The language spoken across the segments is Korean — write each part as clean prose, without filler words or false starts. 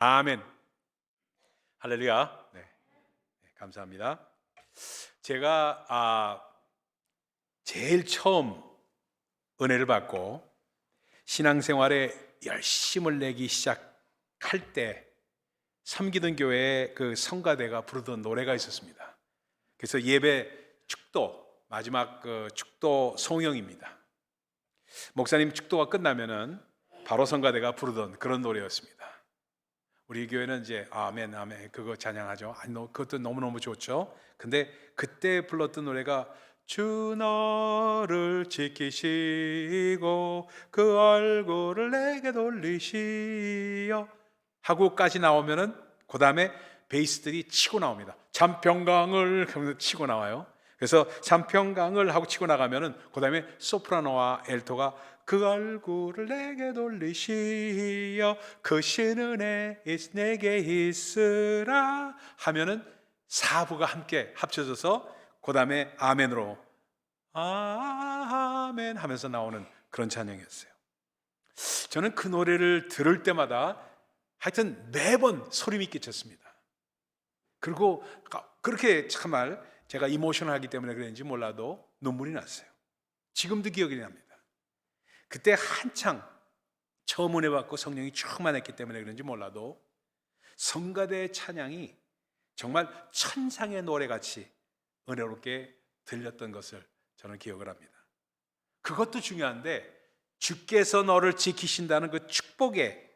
아멘. 할렐루야. 네, 감사합니다. 제가 제일 처음 은혜를 받고 신앙생활에 열심을 내기 시작할 때 섬기던 교회에 그 성가대가 부르던 노래가 있었습니다. 그래서 예배 축도 마지막 그 축도 송영입니다. 목사님 축도가 끝나면은 바로 성가대가 부르던 그런 노래였습니다. 우리 교회는 이제 아멘 아멘 그거 찬양하죠. 그것도 너무너무 좋죠. 근데 그때 불렀던 노래가 주 너를 지키시고 그 얼굴을 내게 돌리시어 하고까지 나오면은 그 다음에 베이스들이 치고 나옵니다. 잠평강을 하면서 치고 나와요. 그래서 잠평강을 하고 치고 나가면은 그 다음에 소프라노와 엘토가 그 얼굴을 내게 돌리시어 그 신은혜 내게 있으라 하면은 사부가 함께 합쳐져서 그 다음에 아멘으로 아멘 하면서 나오는 그런 찬양이었어요. 저는 그 노래를 들을 때마다 하여튼 매번 소름이 끼쳤습니다. 그리고 그렇게 정말 제가 이모셔널하기 때문에 그런지 몰라도 눈물이 났어요. 지금도 기억이 납니다. 그때 한창 처음 은혜 받고 성령이 충만했기 때문에 그런지 몰라도 성가대의 찬양이 정말 천상의 노래같이 은혜롭게 들렸던 것을 저는 기억을 합니다. 그것도 중요한데 주께서 너를 지키신다는 그 축복의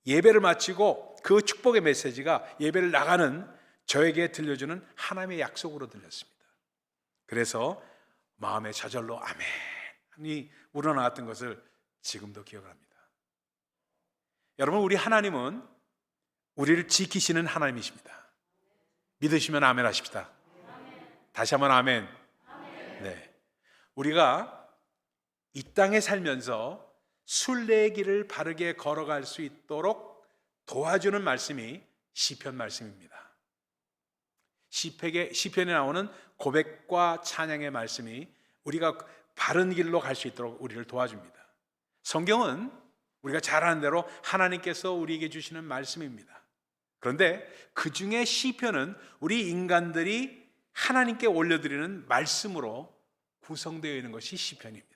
예배를 마치고 그 축복의 메시지가 예배를 나가는 저에게 들려주는 하나님의 약속으로 들렸습니다. 그래서 마음의 저절로 아멘이 우러나왔던 것을 지금도 기억을 합니다. 여러분, 우리 하나님은 우리를 지키시는 하나님이십니다. 믿으시면 아멘 하십시다. 다시 한번 아멘. 네, 우리가 이 땅에 살면서 순례의 길을 바르게 걸어갈 수 있도록 도와주는 말씀이 시편 말씀입니다. 시편에 나오는 고백과 찬양의 말씀이 우리가 바른 길로 갈 수 있도록 우리를 도와줍니다. 성경은 우리가 잘 아는 대로 하나님께서 우리에게 주시는 말씀입니다. 그런데 그 중에 시편은 우리 인간들이 하나님께 올려드리는 말씀으로 구성되어 있는 것이 시편입니다.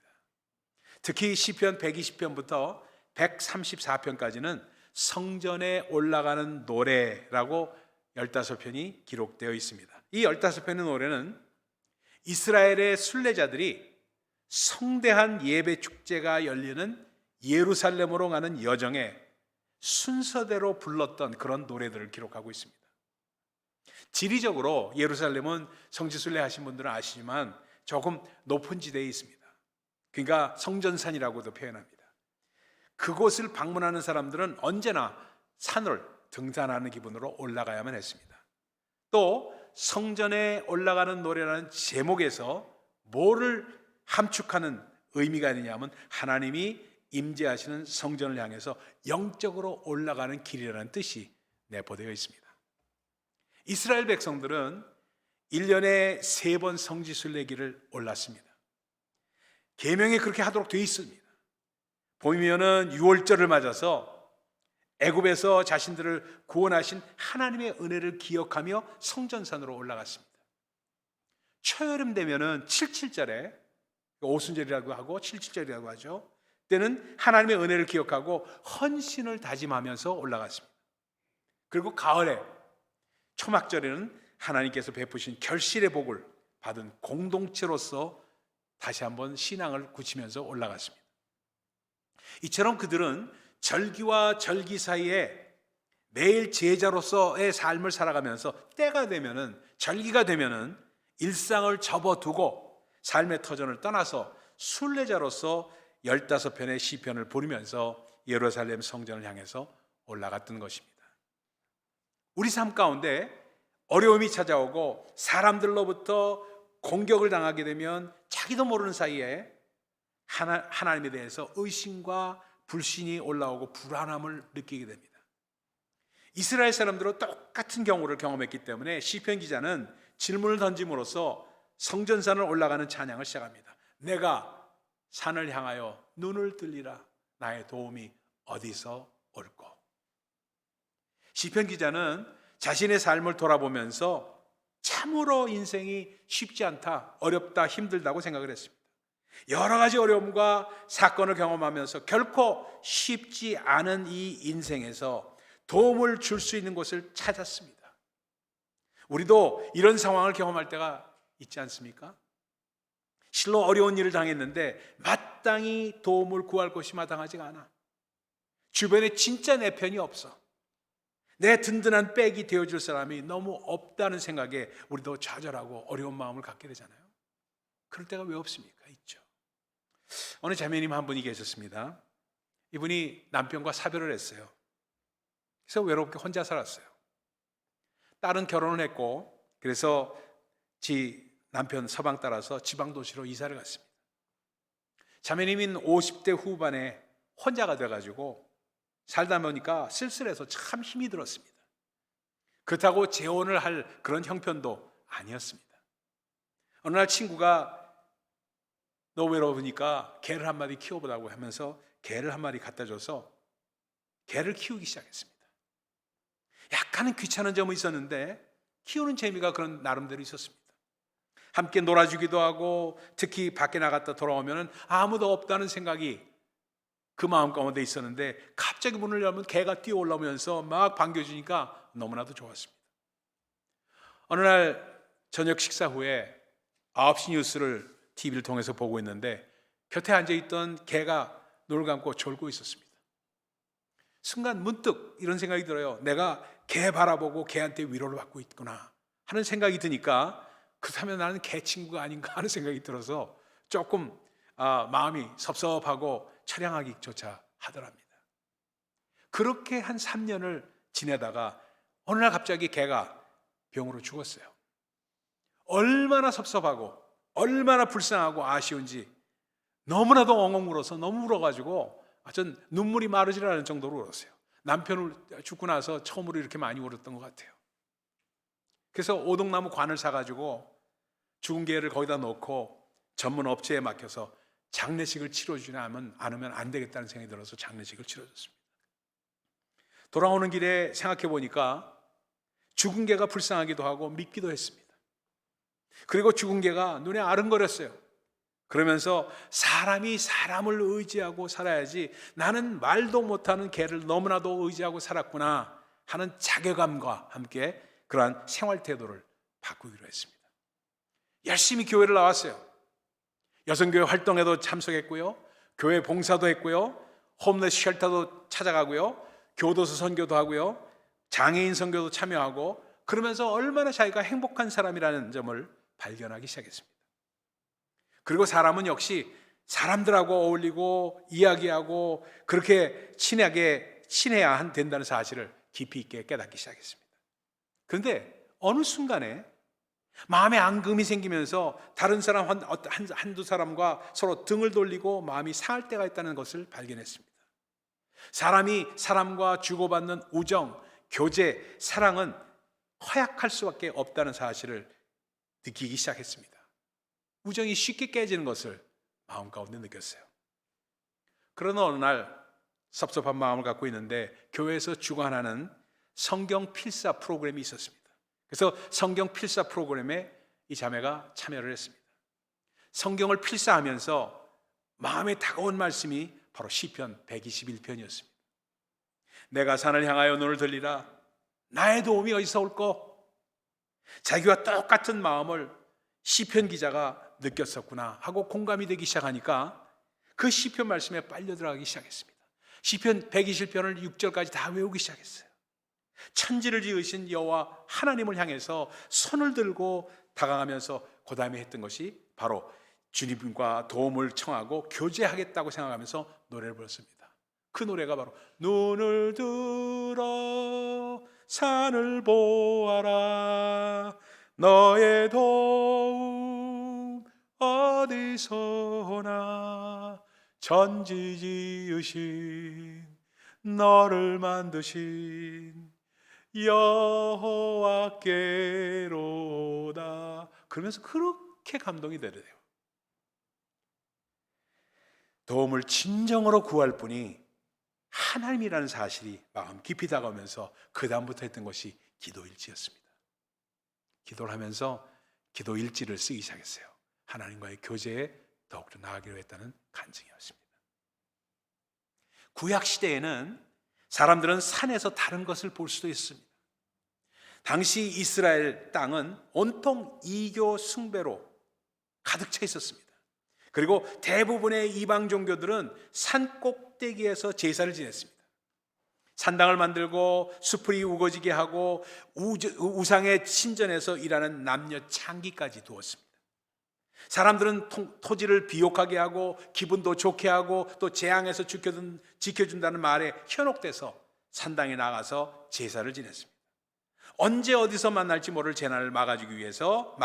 특히 시편 120편부터 134편까지는 성전에 올라가는 노래라고 15편이 기록되어 있습니다. 이 15편의 노래는 이스라엘의 순례자들이 성대한 예배 축제가 열리는 예루살렘으로 가는 여정에 순서대로 불렀던 그런 노래들을 기록하고 있습니다. 지리적으로 예루살렘은 성지순례 하신 분들은 아시지만 조금 높은 지대에 있습니다. 그러니까 성전산이라고도 표현합니다. 그곳을 방문하는 사람들은 언제나 산을 등산하는 기분으로 올라가야만 했습니다. 또 성전에 올라가는 노래라는 제목에서 뭐를 함축하는 의미가 있느냐면 하나님이 임재하시는 성전을 향해서 영적으로 올라가는 길이라는 뜻이 내포되어 있습니다. 이스라엘 백성들은 1년에 3번 성지순례길을 올랐습니다. 계명에 그렇게 하도록 되어 있습니다. 보면은 6월절을 맞아서 애굽에서 자신들을 구원하신 하나님의 은혜를 기억하며 성전산으로 올라갔습니다. 초여름 되면은 77절에 오순절이라고 하고 77절이라고 하죠. 때는 하나님의 은혜를 기억하고 헌신을 다짐하면서 올라갔습니다. 그리고 가을에 초막절에는 하나님께서 베푸신 결실의 복을 받은 공동체로서 다시 한번 신앙을 굳히면서 올라갔습니다. 이처럼 그들은 절기와 절기 사이에 매일 제자로서의 삶을 살아가면서 때가 되면은 절기가 되면은 일상을 접어두고 삶의 터전을 떠나서 순례자로서 15편의 시편을 부르면서 예루살렘 성전을 향해서 올라갔던 것입니다. 우리 삶 가운데 어려움이 찾아오고 사람들로부터 공격을 당하게 되면 자기도 모르는 사이에 하나님에 대해서 의심과 불신이 올라오고 불안함을 느끼게 됩니다. 이스라엘 사람들은 똑같은 경우를 경험했기 때문에 시편 기자는 질문을 던짐으로써 성전산을 올라가는 찬양을 시작합니다. 내가 산을 향하여 눈을 들리라. 나의 도움이 어디서 올꼬. 시편 기자는 자신의 삶을 돌아보면서 참으로 인생이 쉽지 않다, 어렵다, 힘들다고 생각을 했습니다. 여러 가지 어려움과 사건을 경험하면서 결코 쉽지 않은 이 인생에서 도움을 줄 수 있는 곳을 찾았습니다. 우리도 이런 상황을 경험할 때가 있지 않습니까? 실로 어려운 일을 당했는데 마땅히 도움을 구할 곳이 마땅하지가 않아. 주변에 진짜 내 편이 없어. 내 든든한 백이 되어줄 사람이 너무 없다는 생각에 우리도 좌절하고 어려운 마음을 갖게 되잖아요. 그럴 때가 왜 없습니까? 있죠. 어느 자매님 한 분이 계셨습니다. 이분이 남편과 사별을 했어요. 그래서 외롭게 혼자 살았어요. 딸은 결혼을 했고, 그래서 남편 서방 따라서 지방 도시로 이사를 갔습니다. 자매님인 50대 후반에 혼자가 돼가지고 살다 보니까 쓸쓸해서 참 힘이 들었습니다. 그렇다고 재혼을 할 그런 형편도 아니었습니다. 어느 날 친구가 너 외로우니까 개를 한 마리 키워보라고 하면서 개를 한 마리 갖다 줘서 개를 키우기 시작했습니다. 약간은 귀찮은 점은 있었는데 키우는 재미가 그런 나름대로 있었습니다. 함께 놀아주기도 하고, 특히 밖에 나갔다 돌아오면 아무도 없다는 생각이 그 마음 가운데 있었는데, 갑자기 문을 열면 개가 뛰어 올라오면서 막 반겨주니까 너무나도 좋았습니다. 어느 날 저녁 식사 후에 9시 뉴스를 TV를 통해서 보고 있는데 곁에 앉아있던 개가 눈을 감고 졸고 있었습니다. 순간 문득 이런 생각이 들어요. 내가 개 바라보고 개한테 위로를 받고 있구나 하는 생각이 드니까, 그렇다면 나는 개 친구가 아닌가 하는 생각이 들어서 조금 마음이 섭섭하고 처량하기조차 하더랍니다. 그렇게 한 3년을 지내다가 어느 날 갑자기 개가 병으로 죽었어요. 얼마나 섭섭하고 얼마나 불쌍하고 아쉬운지 너무나도 엉엉 울어서, 너무 울어가지고 전 눈물이 마르질 않을 정도로 울었어요. 남편을 죽고 나서 처음으로 이렇게 많이 울었던 것 같아요. 그래서 오동나무 관을 사가지고 죽은 개를 거기다 놓고 전문 업체에 맡겨서 장례식을 치러주지 않으면 안 되겠다는 생각이 들어서 장례식을 치러줬습니다. 돌아오는 길에 생각해 보니까 죽은 개가 불쌍하기도 하고 믿기도 했습니다. 그리고 죽은 개가 눈에 아른거렸어요. 그러면서 사람이 사람을 의지하고 살아야지, 나는 말도 못하는 개를 너무나도 의지하고 살았구나 하는 자괴감과 함께 그러한 생활 태도를 바꾸기로 했습니다. 열심히 교회를 나왔어요. 여성교회 활동에도 참석했고요, 교회 봉사도 했고요, 홈레스 쉘터도 찾아가고요, 교도소 선교도 하고요, 장애인 선교도 참여하고, 그러면서 얼마나 자기가 행복한 사람이라는 점을 발견하기 시작했습니다. 그리고 사람은 역시 사람들하고 어울리고 이야기하고 그렇게 친해야 된다는 사실을 깊이 있게 깨닫기 시작했습니다. 그런데 어느 순간에 마음에 앙금이 생기면서 다른 사람 한두 사람과 서로 등을 돌리고 마음이 상할 때가 있다는 것을 발견했습니다. 사람이 사람과 주고받는 우정, 교제, 사랑은 허약할 수밖에 없다는 사실을 느끼기 시작했습니다. 우정이 쉽게 깨지는 것을 마음 가운데 느꼈어요. 그러나 어느 날 섭섭한 마음을 갖고 있는데 교회에서 주관하는 성경 필사 프로그램이 있었습니다. 그래서 성경 필사 프로그램에 이 자매가 참여를 했습니다. 성경을 필사하면서 마음에 다가온 말씀이 바로 시편 121편이었습니다. 내가 산을 향하여 눈을 들리라. 나의 도움이 어디서 올꼬? 자기와 똑같은 마음을 시편 기자가 느꼈었구나 하고 공감이 되기 시작하니까 그 시편 말씀에 빨려 들어가기 시작했습니다. 시편 120편을 6절까지 다 외우기 시작했어요. 천지를 지으신 여호와 하나님을 향해서 손을 들고 다가가면서 그 다음에 했던 것이 바로 주님과 도움을 청하고 교제하겠다고 생각하면서 노래를 불렀습니다. 그 노래가 바로 눈을 들어 산을 보아라. 너의 도움 어디서나 천지 지으신 너를 만드신 여호와께로다. 그러면서 그렇게 감동이 되더래요. 도움을 진정으로 구할 뿐이 하나님이라는 사실이 마음 깊이 다가오면서 그 다음부터 했던 것이 기도일지였습니다. 기도를 하면서 기도일지를 쓰기 시작했어요. 하나님과의 교제에 더욱더 나아가기로 했다는 간증이었습니다. 구약 시대에는 사람들은 산에서 다른 것을 볼 수도 있습니다. 당시 이스라엘 땅은 온통 이교 숭배로 가득 차 있었습니다. 그리고 대부분의 이방 종교들은 산 꼭대기에서 제사를 지냈습니다. 산당을 만들고 수풀이 우거지게 하고 우상의 신전에서 일하는 남녀 창기까지 두었습니다. 사람들은 토지를 비옥하게 하고 기분도 좋게 하고 또 재앙에서 지켜준다는 말에 현혹돼서 산당에 나가서 제사를 지냈습니다. 언제 어디서 만날지 모를 재난을 막기 위해서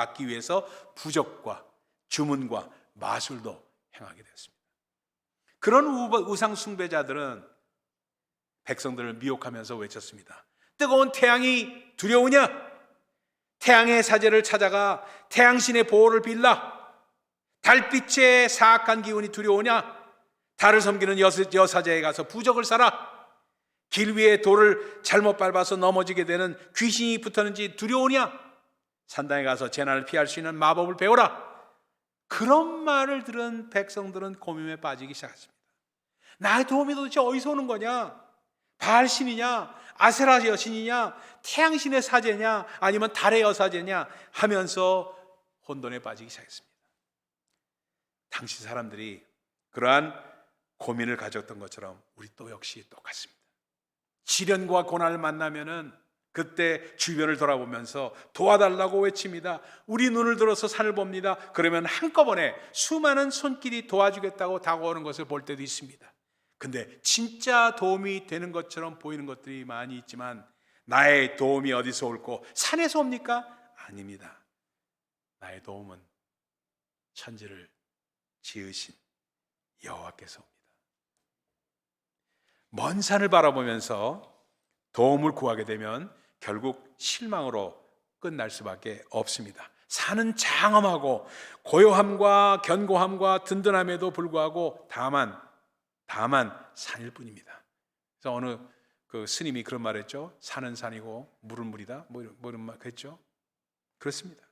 부적과 주문과 마술도 행하게 됐습니다. 그런 우상 숭배자들은 백성들을 미혹하면서 외쳤습니다. 뜨거운 태양이 두려우냐? 태양의 사제를 찾아가 태양신의 보호를 빌라. 달빛의 사악한 기운이 두려우냐? 달을 섬기는 여사제에 가서 부적을 사라. 길 위에 돌을 잘못 밟아서 넘어지게 되는 귀신이 붙었는지 두려우냐? 산당에 가서 재난을 피할 수 있는 마법을 배워라. 그런 말을 들은 백성들은 고민에 빠지기 시작했습니다. 나의 도움이 도대체 어디서 오는 거냐? 바알신이냐? 아세라 여신이냐? 태양신의 사제냐? 아니면 달의 여사제냐? 하면서 혼돈에 빠지기 시작했습니다. 당시 사람들이 그러한 고민을 가졌던 것처럼 우리 또 역시 똑같습니다. 시련과 고난을 만나면은 그때 주변을 돌아보면서 도와달라고 외칩니다. 우리 눈을 들어서 산을 봅니다. 그러면 한꺼번에 수많은 손길이 도와주겠다고 다가오는 것을 볼 때도 있습니다. 근데 진짜 도움이 되는 것처럼 보이는 것들이 많이 있지만 나의 도움이 어디서 올고 산에서 옵니까? 아닙니다. 나의 도움은 천지를 지으신 여호와께서 옵니다. 먼 산을 바라보면서 도움을 구하게 되면 결국 실망으로 끝날 수밖에 없습니다. 산은 장엄하고 고요함과 견고함과 든든함에도 불구하고 다만 산일 뿐입니다. 그래서 어느 스님이 그런 말했죠. 산은 산이고 물은 물이다. 뭐 이런 말 그랬죠. 그렇습니다.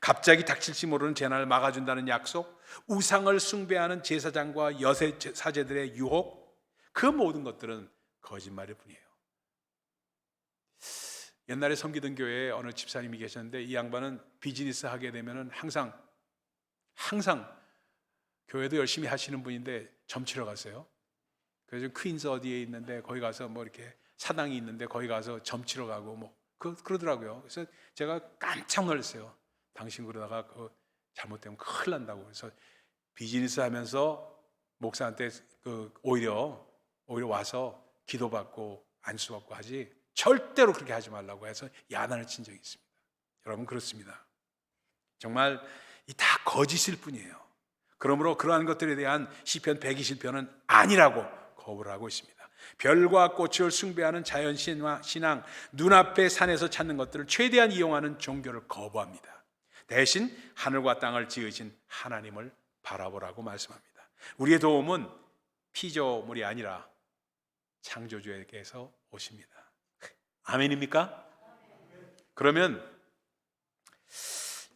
갑자기 닥칠지 모르는 재난을 막아준다는 약속, 우상을 숭배하는 제사장과 여세 사제들의 유혹, 그 모든 것들은 거짓말일 뿐이에요. 옛날에 섬기던 교회에 어느 집사님이 계셨는데 이 양반은 비즈니스 하게 되면은 항상 교회도 열심히 하시는 분인데 점치러 갔어요. 그래서 퀸즈 어디에 있는데 거기 가서 뭐 이렇게 사당이 있는데 거기 가서 점치러 가고 뭐 그러더라고요. 그래서 제가 깜짝 놀랐어요. 당신 그러다가 잘못되면 큰일 난다고. 그래서 비즈니스 하면서 목사한테 오히려 와서 기도받고 안수받고 하지 절대로 그렇게 하지 말라고 해서 야단을 친 적이 있습니다. 여러분 그렇습니다. 정말 이 다 거짓일 뿐이에요. 그러므로 그러한 것들에 대한 시편 120편은 아니라고 거부를 하고 있습니다. 별과 꽃을 숭배하는 자연신화 신앙, 눈앞의 산에서 찾는 것들을 최대한 이용하는 종교를 거부합니다. 대신 하늘과 땅을 지으신 하나님을 바라보라고 말씀합니다. 우리의 도움은 피조물이 아니라 창조주에게서 오십니다. 아멘입니까? 그러면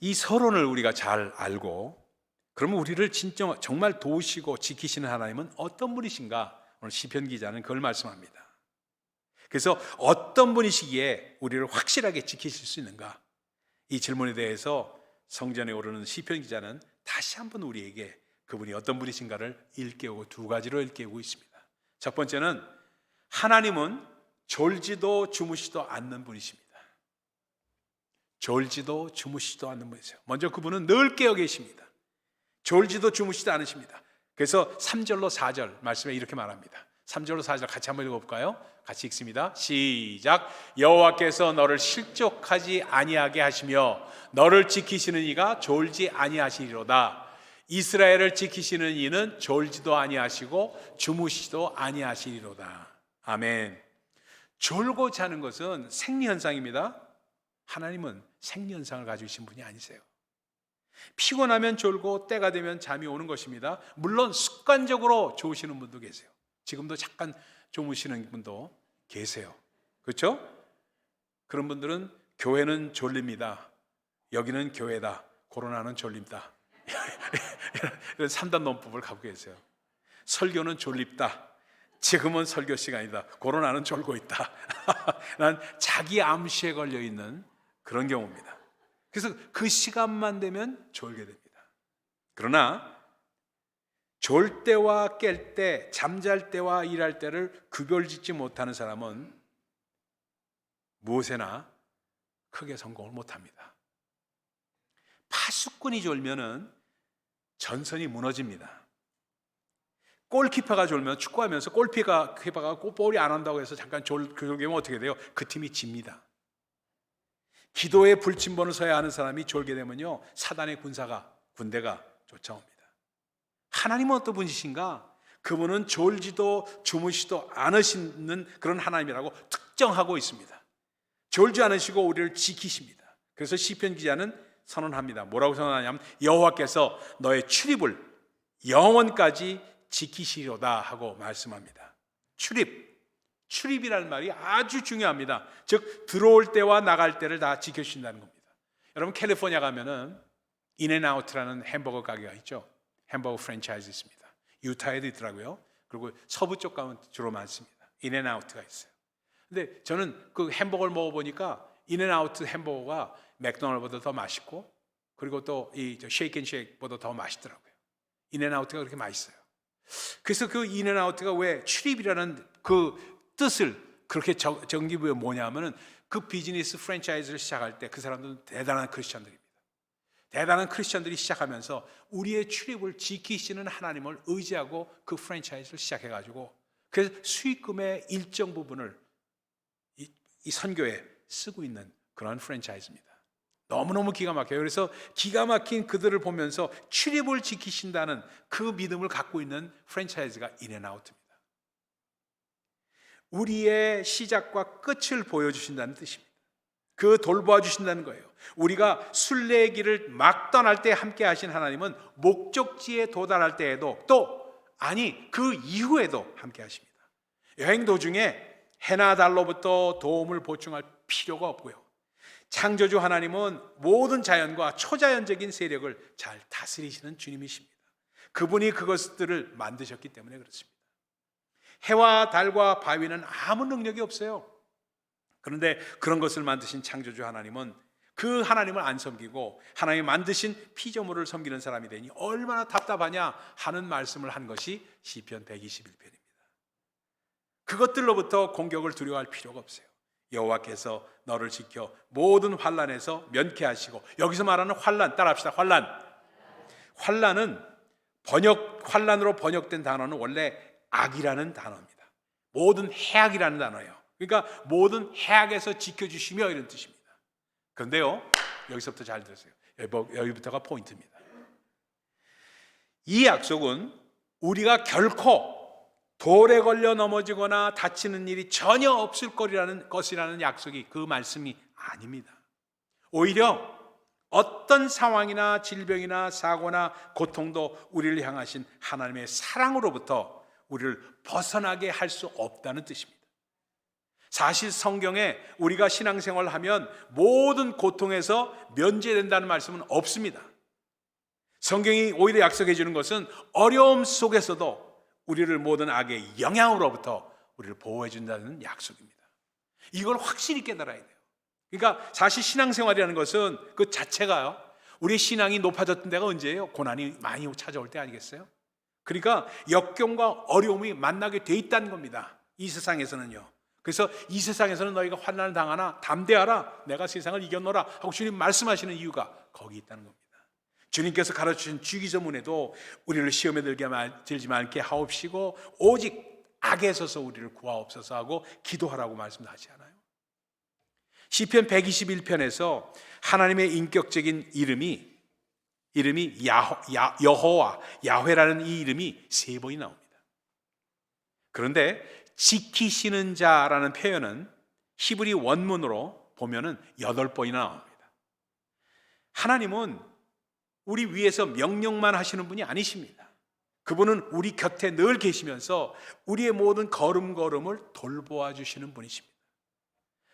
이 서론을 우리가 잘 알고 그러면 우리를 진짜 정말 도우시고 지키시는 하나님은 어떤 분이신가? 오늘 시편 기자는 그걸 말씀합니다. 그래서 어떤 분이시기에 우리를 확실하게 지키실 수 있는가? 이 질문에 대해서 성전에 오르는 시편 기자는 다시 한번 우리에게 그분이 어떤 분이신가를 일깨우고 두 가지로 일깨우고 있습니다. 첫 번째는 하나님은 졸지도 주무시도 않는 분이십니다. 졸지도 주무시지도 않는 분이세요. 먼저 그분은 늘 깨어 계십니다. 졸지도 주무시지도 않으십니다. 그래서 3절로 4절 말씀에 이렇게 말합니다. 3절로 4절 같이 한번 읽어볼까요? 같이 읽습니다. 시작. 여호와께서 너를 실족하지 아니하게 하시며 너를 지키시는 이가 졸지 아니하시리로다. 이스라엘을 지키시는 이는 졸지도 아니하시고 주무시지도 아니하시리로다. 아멘. 졸고 자는 것은 생리현상입니다. 하나님은 생리현상을 가지고 계신 분이 아니세요. 피곤하면 졸고 때가 되면 잠이 오는 것입니다. 물론 습관적으로 좋으시는 분도 계세요. 지금도 잠깐 주무시는 분도 계세요. 그렇죠? 그런 분들은 교회는 졸립니다. 여기는 교회다. 코로나는 졸립다. 이런 3단 논법을 갖고 계세요. 설교는 졸립다. 지금은 설교 시간이다. 코로나는 졸고 있다. 난 자기 암시에 걸려 있는 그런 경우입니다. 그래서 그 시간만 되면 졸게 됩니다. 그러나 졸 때와 깰 때, 잠잘 때와 일할 때를 구별짓지 못하는 사람은 무엇에나 크게 성공을 못합니다. 파수꾼이 졸면은 전선이 무너집니다. 골키퍼가 졸면, 축구하면서 골키퍼가 볼이 안 온다고 해서 잠깐 졸게 되면 어떻게 돼요? 그 팀이 집니다. 기도의 불침번을 서야 하는 사람이 졸게 되면요, 사단의 군대가 쫓아옵니다. 하나님은 어떤 분이신가? 그분은 졸지도 주무시도 않으시는 그런 하나님이라고 특정하고 있습니다. 졸지 않으시고 우리를 지키십니다. 그래서 시편 기자는 선언합니다. 뭐라고 선언하냐면 여호와께서 너의 출입을 영원까지 지키시려다 하고 말씀합니다. 출입이라는 말이 아주 중요합니다. 즉 들어올 때와 나갈 때를 다 지켜주신다는 겁니다. 여러분 캘리포니아 가면은 인앤아웃라는 햄버거 가게가 있죠. 햄버거 프랜차이즈 있습니다. 유타에도 있더라고요. 그리고 서부 쪽 가면 주로 많습니다. 인앤아웃가 있어요. 근데 저는 그 햄버거를 먹어보니까 인앤아웃 햄버거가 맥도날드보다 더 맛있고, 그리고 또 이 쉐이크앤쉐이크보다 더 맛있더라고요. 인앤아웃가 그렇게 맛있어요. 그래서 그 인앤아웃가 왜 출입이라는 그 뜻을 그렇게 정기부여 뭐냐면은 그 비즈니스 프랜차이즈를 시작할 때 그 사람들은 대단한 크리스천들입니다. 대단한 크리스천들이 시작하면서 우리의 출입을 지키시는 하나님을 의지하고 그 프랜차이즈를 시작해가지고 그래서 수익금의 일정 부분을 이 선교에 쓰고 있는 그런 프랜차이즈입니다. 너무너무 기가 막혀요. 그래서 기가 막힌 그들을 보면서 출입을 지키신다는 그 믿음을 갖고 있는 프랜차이즈가 인앤아웃입니다. 우리의 시작과 끝을 보여주신다는 뜻입니다. 그 돌보아 주신다는 거예요. 우리가 순례의 길을 막 떠날 때 함께 하신 하나님은 목적지에 도달할 때에도 그 이후에도 함께 하십니다. 여행 도중에 해나 달로부터 도움을 보충할 필요가 없고요. 창조주 하나님은 모든 자연과 초자연적인 세력을 잘 다스리시는 주님이십니다. 그분이 그것들을 만드셨기 때문에 그렇습니다. 해와 달과 바위는 아무 능력이 없어요. 그런데 그런 것을 만드신 창조주 하나님은 그 하나님을 안 섬기고 하나님이 만드신 피조물을 섬기는 사람이 되니 얼마나 답답하냐 하는 말씀을 한 것이 시편 121편입니다. 그것들로부터 공격을 두려워할 필요가 없어요. 여호와께서 너를 지켜 모든 환난에서 면케하시고, 여기서 말하는 환난 따라합시다. 환난은 환난으로 번역된 단어는 원래 악이라는 단어입니다. 모든 해악이라는 단어예요. 그러니까 모든 해악에서 지켜주시며 이런 뜻입니다. 그런데요, 여기서부터 잘 들으세요. 여기부터가 포인트입니다. 이 약속은 우리가 결코 돌에 걸려 넘어지거나 다치는 일이 전혀 없을 것이라는 약속이, 그 말씀이 아닙니다. 오히려 어떤 상황이나 질병이나 사고나 고통도 우리를 향하신 하나님의 사랑으로부터 우리를 벗어나게 할 수 없다는 뜻입니다. 사실 성경에 우리가 신앙생활을 하면 모든 고통에서 면제된다는 말씀은 없습니다. 성경이 오히려 약속해 주는 것은 어려움 속에서도 우리를 모든 악의 영향으로부터 우리를 보호해 준다는 약속입니다. 이걸 확실히 깨달아야 돼요. 그러니까 사실 신앙생활이라는 것은 그 자체가요, 우리 신앙이 높아졌던 데가 언제예요? 고난이 많이 찾아올 때 아니겠어요? 그러니까 역경과 어려움이 만나게 돼 있다는 겁니다. 이 세상에서는요. 그래서 이 세상에서는 너희가 환난을 당하나 담대하라, 내가 세상을 이겼노라 하고 주님 말씀하시는 이유가 거기 있다는 겁니다. 주님께서 가르치신 주기도문에도 우리를 시험에 들지 말게 하옵시고 오직 악에 서서 우리를 구하옵소서 하고 기도하라고 말씀하지 않아요? 시편 121편에서 하나님의 인격적인 이름이 여호와, 야훼라는 이 이름이 3번이 나옵니다. 그런데 지키시는 자라는 표현은 히브리 원문으로 보면은 8번이나 나옵니다. 하나님은 우리 위에서 명령만 하시는 분이 아니십니다. 그분은 우리 곁에 늘 계시면서 우리의 모든 걸음걸음을 돌보아 주시는 분이십니다.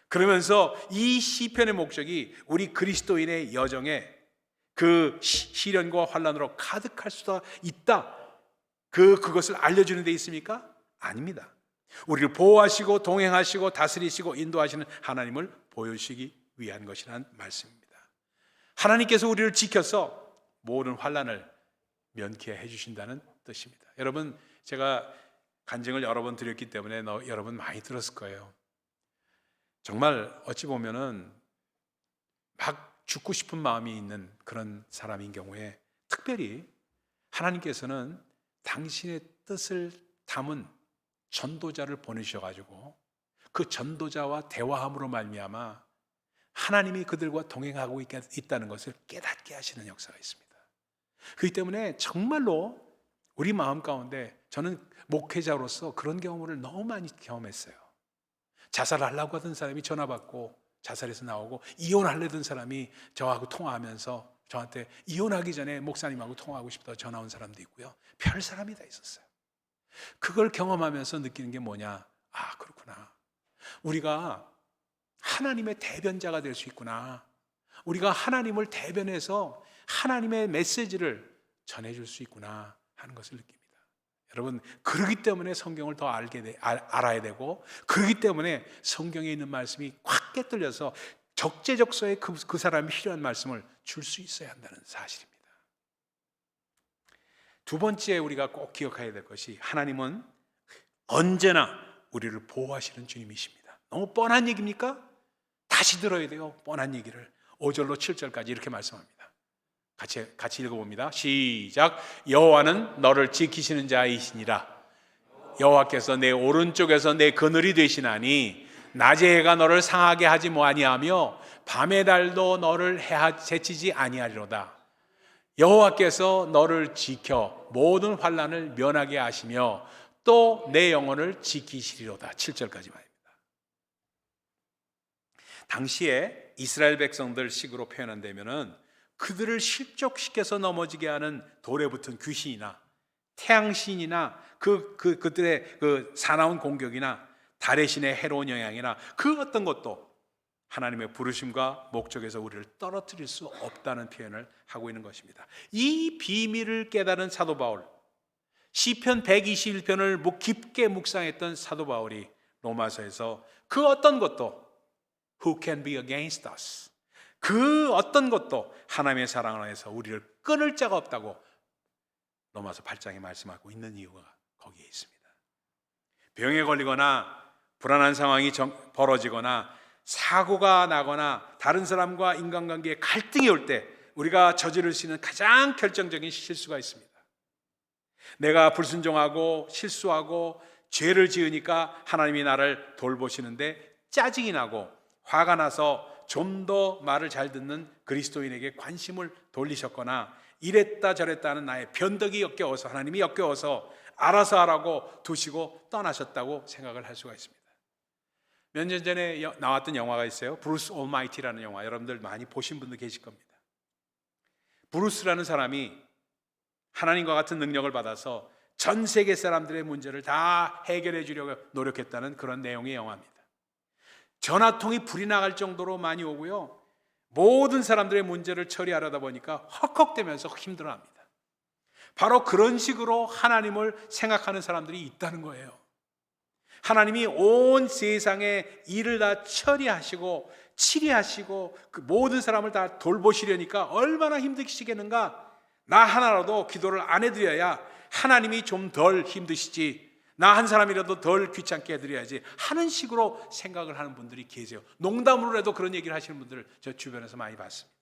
그러면서 이 시편의 목적이 우리 그리스도인의 여정에 그 시련과 환난으로 가득할 수도 있다, 그것을 알려주는 데 있습니까? 아닙니다. 우리를 보호하시고 동행하시고 다스리시고 인도하시는 하나님을 보여주시기 위한 것이라는 말씀입니다. 하나님께서 우리를 지켜서 모든 환난을 면케해 주신다는 뜻입니다. 여러분, 제가 간증을 여러 번 드렸기 때문에 여러분 많이 들었을 거예요. 정말 어찌 보면은 막 죽고 싶은 마음이 있는 그런 사람인 경우에 특별히 하나님께서는 당신의 뜻을 담은 전도자를 보내셔가지고 그 전도자와 대화함으로 말미암아 하나님이 그들과 동행하고 있다는 것을 깨닫게 하시는 역사가 있습니다. 그렇기 때문에 정말로 우리 마음 가운데 저는 목회자로서 그런 경험을 너무 많이 경험했어요. 자살하려고 하던 사람이 전화 받고 자살해서 나오고, 이혼하려던 사람이 저하고 통화하면서 저한테 이혼하기 전에 목사님하고 통화하고 싶다고 전화 온 사람도 있고요. 별 사람이 다 있었어요. 그걸 경험하면서 느끼는 게 뭐냐? 아, 그렇구나. 우리가 하나님의 대변자가 될 수 있구나. 우리가 하나님을 대변해서 하나님의 메시지를 전해줄 수 있구나 하는 것을 느낍니다. 여러분, 그러기 때문에 성경을 더 알아야 되고, 그러기 때문에 성경에 있는 말씀이 확 깨뚫려서 적재적소에 그 사람이 필요한 말씀을 줄 수 있어야 한다는 사실입니다. 두 번째 우리가 꼭 기억해야 될 것이, 하나님은 언제나 우리를 보호하시는 주님이십니다. 너무 뻔한 얘기입니까? 다시 들어야 돼요. 뻔한 얘기를. 5절로 7절까지 이렇게 말씀합니다. 같이 읽어봅니다. 시작. 여호와는 너를 지키시는 자이시니라. 여호와께서 내 오른쪽에서 내 그늘이 되시나니 낮의 해가 너를 상하게 하지 아니하며 밤의 달도 너를 해치지 아니하리로다. 여호와께서 너를 지켜 모든 환난을 면하게 하시며 또 내 영혼을 지키시리로다. 7절까지 말입니다. 당시에 이스라엘 백성들 식으로 표현한다면은 그들을 실족시켜서 넘어지게 하는 돌에 붙은 귀신이나 태양신이나 그들의 그 사나운 공격이나 달의 신의 해로운 영향이나 그 어떤 것도 하나님의 부르심과 목적에서 우리를 떨어뜨릴 수 없다는 표현을 하고 있는 것입니다. 이 비밀을 깨달은 사도 바울, 시편 121편을 깊게 묵상했던 사도 바울이 로마서에서 그 어떤 것도 Who can be against us? 그 어떤 것도 하나님의 사랑 안에서 우리를 끊을 자가 없다고 로마서 8장에 말씀하고 있는 이유가 거기에 있습니다. 병에 걸리거나 불안한 상황이 벌어지거나 사고가 나거나 다른 사람과 인간관계에 갈등이 올 때 우리가 저지를 수 있는 가장 결정적인 실수가 있습니다. 내가 불순종하고 실수하고 죄를 지으니까 하나님이 나를 돌보시는데 짜증이 나고 화가 나서 좀 더 말을 잘 듣는 그리스도인에게 관심을 돌리셨거나 이랬다 저랬다 하는 나의 변덕이 역겨워서 하나님이 역겨워서 알아서 하라고 두시고 떠나셨다고 생각을 할 수가 있습니다. 몇 년 전에 나왔던 영화가 있어요. 브루스 올마이티라는 영화, 여러분들 많이 보신 분도 계실 겁니다. 브루스라는 사람이 하나님과 같은 능력을 받아서 전 세계 사람들의 문제를 다 해결해 주려고 노력했다는 그런 내용의 영화입니다. 전화통이 불이 나갈 정도로 많이 오고요, 모든 사람들의 문제를 처리하려다 보니까 헉헉대면서 힘들어합니다. 바로 그런 식으로 하나님을 생각하는 사람들이 있다는 거예요. 하나님이 온 세상의 일을 다 처리하시고 치리하시고 그 모든 사람을 다 돌보시려니까 얼마나 힘드시겠는가. 나 하나라도 기도를 안 해드려야 하나님이 좀 덜 힘드시지, 나 한 사람이라도 덜 귀찮게 해드려야지 하는 식으로 생각을 하는 분들이 계세요. 농담으로라도 그런 얘기를 하시는 분들을 저 주변에서 많이 봤습니다.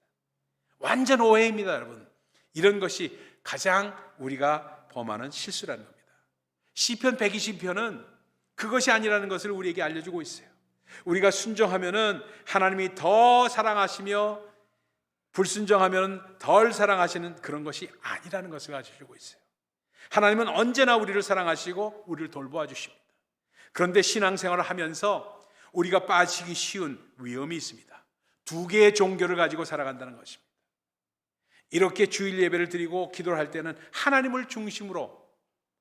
완전 오해입니다, 여러분. 이런 것이 가장 우리가 범하는 실수라는 겁니다. 시편 120편은 그것이 아니라는 것을 우리에게 알려주고 있어요. 우리가 순종하면은 하나님이 더 사랑하시며 불순종하면 덜 사랑하시는 그런 것이 아니라는 것을 알려주고 있어요. 하나님은 언제나 우리를 사랑하시고 우리를 돌보아 주십니다. 그런데 신앙생활을 하면서 우리가 빠지기 쉬운 위험이 있습니다. 두 개의 종교를 가지고 살아간다는 것입니다. 이렇게 주일 예배를 드리고 기도를 할 때는 하나님을 중심으로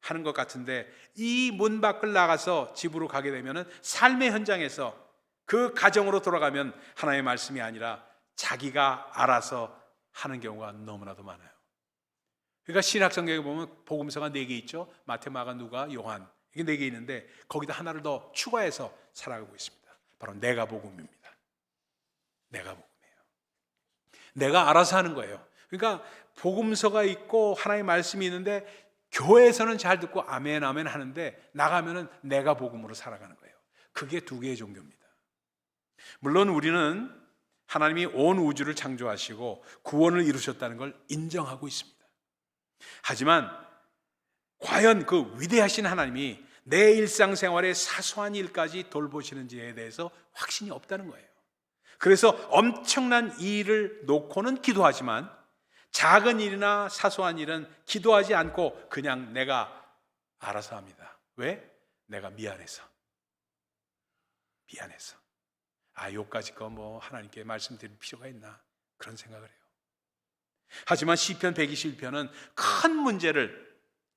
하는 것 같은데, 이 문 밖을 나가서 집으로 가게 되면 삶의 현장에서 그 가정으로 돌아가면 하나님의 말씀이 아니라 자기가 알아서 하는 경우가 너무나도 많아요. 그러니까 신약 성경에 보면 복음서가 4개 있죠. 마태, 마가, 누가, 요한, 이게 4개 있는데 거기다 하나를 더 추가해서 살아가고 있습니다. 바로 내가 복음입니다. 내가 복음이에요. 내가 알아서 하는 거예요. 그러니까 복음서가 있고 하나님의 말씀이 있는데 교회에서는 잘 듣고 아멘 아멘 하는데 나가면은 내가 복음으로 살아가는 거예요. 그게 2개의 종교입니다. 물론 우리는 하나님이 온 우주를 창조하시고 구원을 이루셨다는 걸 인정하고 있습니다. 하지만 과연 그 위대하신 하나님이 내 일상생활의 사소한 일까지 돌보시는지에 대해서 확신이 없다는 거예요. 그래서 엄청난 일을 놓고는 기도하지만 작은 일이나 사소한 일은 기도하지 않고 그냥 내가 알아서 합니다. 왜? 내가 미안해서. 요까지 거 뭐 하나님께 말씀드릴 필요가 있나, 그런 생각을 해요. 하지만 시편 121편은 큰 문제를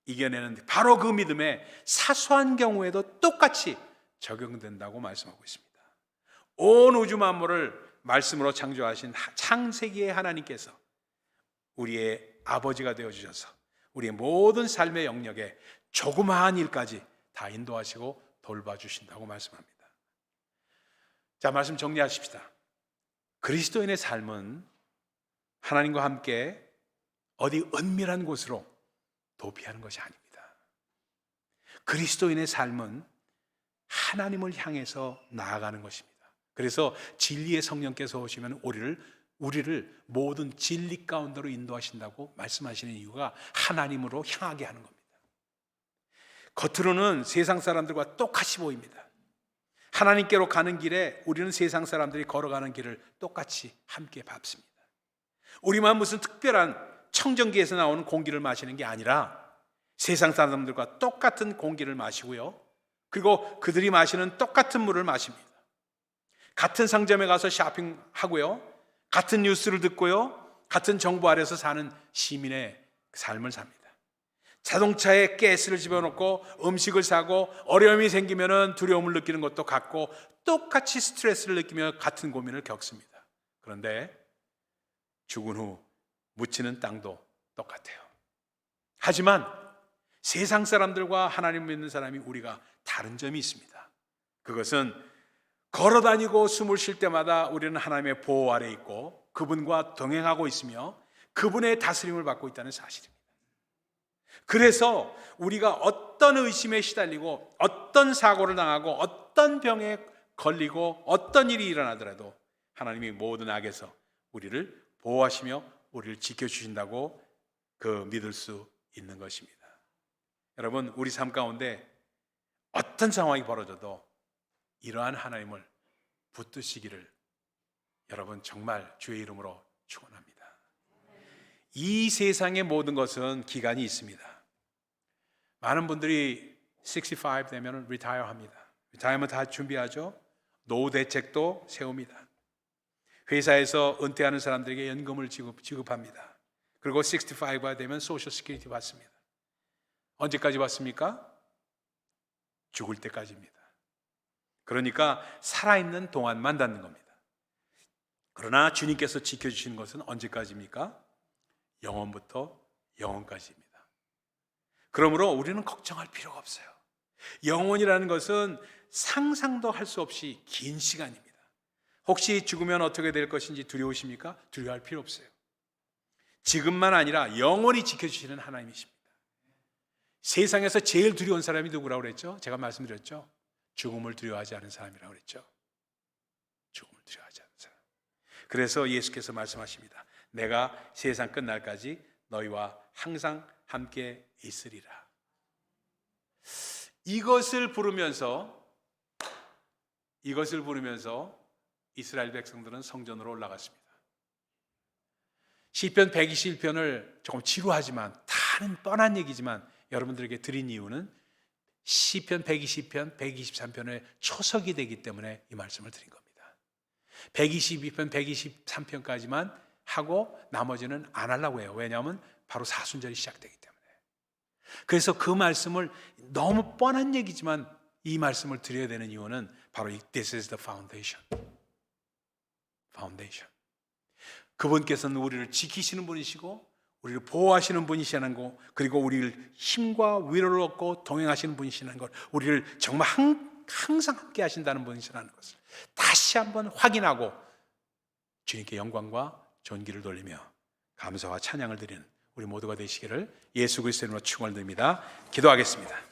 이겨내는 바로 그 믿음에 사소한 경우에도 똑같이 적용된다고 말씀하고 있습니다. 온 우주 만물을 말씀으로 창조하신 창세기의 하나님께서 우리의 아버지가 되어주셔서 우리의 모든 삶의 영역에 조그마한 일까지 다 인도하시고 돌봐주신다고 말씀합니다. 자, 말씀 정리하십시다. 그리스도인의 삶은 하나님과 함께 어디 은밀한 곳으로 도피하는 것이 아닙니다. 그리스도인의 삶은 하나님을 향해서 나아가는 것입니다. 그래서 진리의 성령께서 오시면 우리를 모든 진리 가운데로 인도하신다고 말씀하시는 이유가 하나님으로 향하게 하는 겁니다. 겉으로는 세상 사람들과 똑같이 보입니다. 하나님께로 가는 길에 우리는 세상 사람들이 걸어가는 길을 똑같이 함께 밟습니다. 우리만 무슨 특별한 청정기에서 나오는 공기를 마시는 게 아니라 세상 사람들과 똑같은 공기를 마시고요, 그리고 그들이 마시는 똑같은 물을 마십니다. 같은 상점에 가서 쇼핑하고요, 같은 뉴스를 듣고요, 같은 정부 아래서 사는 시민의 삶을 삽니다. 자동차에 가스를 집어넣고 음식을 사고 어려움이 생기면 두려움을 느끼는 것도 같고 똑같이 스트레스를 느끼며 같은 고민을 겪습니다. 그런데 죽은 후 묻히는 땅도 똑같아요. 하지만 세상 사람들과 하나님 믿는 사람이 우리가 다른 점이 있습니다. 그것은 걸어다니고 숨을 쉴 때마다 우리는 하나님의 보호 아래 있고 그분과 동행하고 있으며 그분의 다스림을 받고 있다는 사실입니다. 그래서 우리가 어떤 의심에 시달리고 어떤 사고를 당하고 어떤 병에 걸리고 어떤 일이 일어나더라도 하나님이 모든 악에서 우리를 보호하시며 우리를 지켜주신다고 믿을 수 있는 것입니다. 여러분, 우리 삶 가운데 어떤 상황이 벌어져도 이러한 하나님을 붙드시기를 여러분 정말 주의 이름으로 축원합니다. 이 세상의 모든 것은 기간이 있습니다. 많은 분들이 65 되면 리타이어 합니다. 리타이어면 다 준비하죠. 노후 대책도 세웁니다. 회사에서 은퇴하는 사람들에게 연금을 지급합니다. 그리고 65가 되면 소셜 시큐리티 받습니다. 언제까지 받습니까? 죽을 때까지입니다. 그러니까 살아있는 동안만 받는 겁니다. 그러나 주님께서 지켜주시는 것은 언제까지입니까? 영원부터 영원까지입니다. 그러므로 우리는 걱정할 필요가 없어요. 영원이라는 것은 상상도 할 수 없이 긴 시간입니다. 혹시 죽으면 어떻게 될 것인지 두려우십니까? 두려워할 필요 없어요. 지금만 아니라 영원히 지켜주시는 하나님이십니다. 세상에서 제일 두려운 사람이 누구라고 그랬죠? 제가 말씀드렸죠? 죽음을 두려워하지 않은 사람이라고 그랬죠? 죽음을 두려워하지 않은 사람. 그래서 예수께서 말씀하십니다. 내가 세상 끝날까지 너희와 항상 함께 있으리라. 이것을 부르면서 이스라엘 백성들은 성전으로 올라갔습니다. 시편 121편을 조금 지루하지만 다는 뻔한 얘기지만 여러분들에게 드린 이유는 시편 120편, 123편의 초석이 되기 때문에 이 말씀을 드린 겁니다. 122편, 123편까지만 하고 나머지는 안 하려고 해요. 왜냐하면 바로 사순절이 시작되기 때문에. 그래서 그 말씀을 너무 뻔한 얘기지만 이 말씀을 드려야 되는 이유는 바로 This is the foundation. 그분께서는 우리를 지키시는 분이시고 우리를 보호하시는 분이시라는 거, 그리고 우리를 힘과 위로를 얻고 동행하시는 분이시라는 것, 우리를 정말 항상 함께 하신다는 분이시라는 것을 다시 한번 확인하고 주님께 영광과 존귀를 돌리며 감사와 찬양을 드리는 우리 모두가 되시기를 예수 그리스도의 이름으로 축원을 드립니다. 기도하겠습니다.